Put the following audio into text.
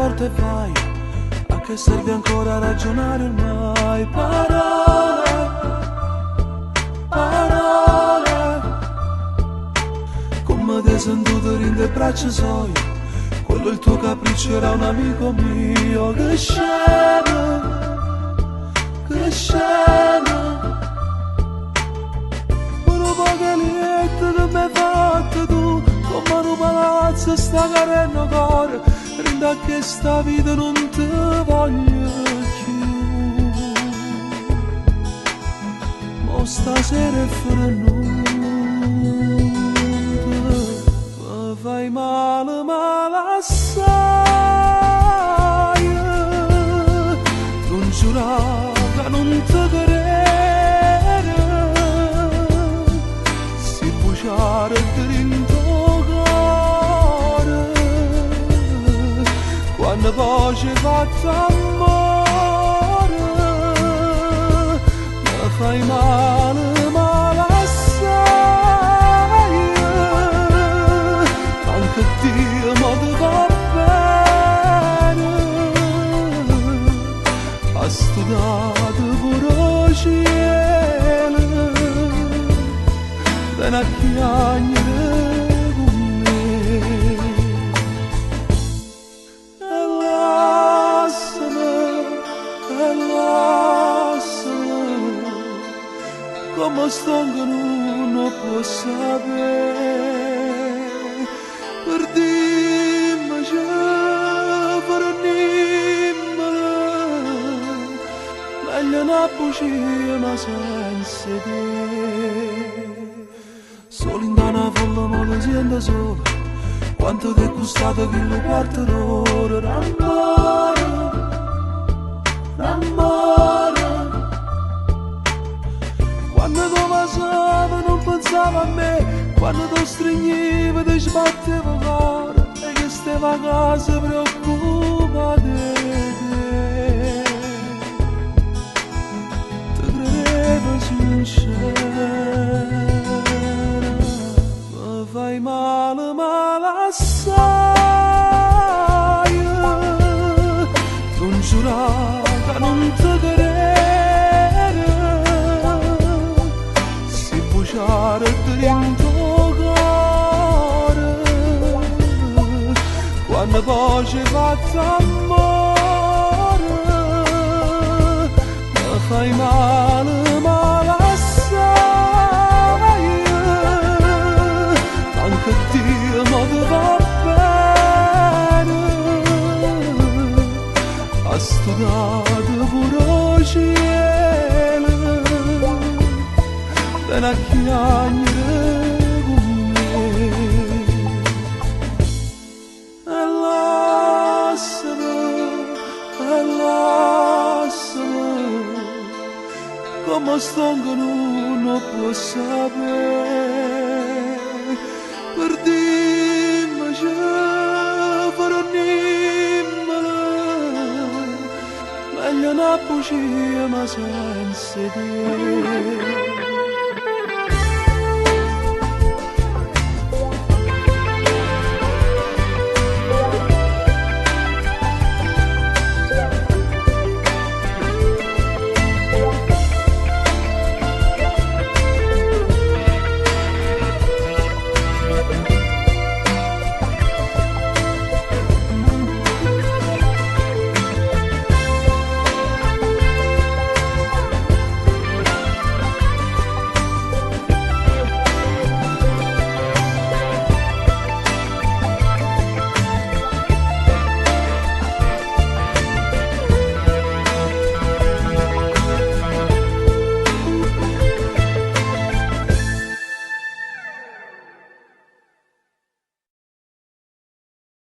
porte fai, a che serve ancora ragionare ormai? Parole, parole, come te sentute in le braccia soi, quello il tuo capriccio era un amico mio. Che scena, che scena, uno poco lietto che mi hai fatto tu, come un palazzo sta carendo cuore, rinda che sta vita non ti voglio più. Mo stasera è fuori nuda, mi fai male, male assai, non giurare, non ti credere, si bruciare dentro quando poi ci fatto amore, mi fai male, male assai, anche Dio mo ti va bene, ha studiato pure il cielo, viene a chiagnere con me. Come sto che non può sapere, per dimmi c'è, per dimmelo, meglio una bugia ma senza te. Solo in una folla ma lo sento solo, quanto ti è costato che lo quarto d'ora, d'amore, d'amore. Quando tu passava non pensavo a me, quando tu stringevi ti sbattevo il cuore, e che stava a casa preoccupata di te. Ti credevo sincera, mi fai male, male assai, non giurare, non ti credere, dentro cuore, quando poi ci fatto amore, mi fai male, male assai, anche Dio mo ti va bene, ha studiato pure il cielo, viene a chiagnere con me. E lasciami, come sto che non può sapere, per dimmi c'è, per dimmelo, meglio una bugia ma senza te.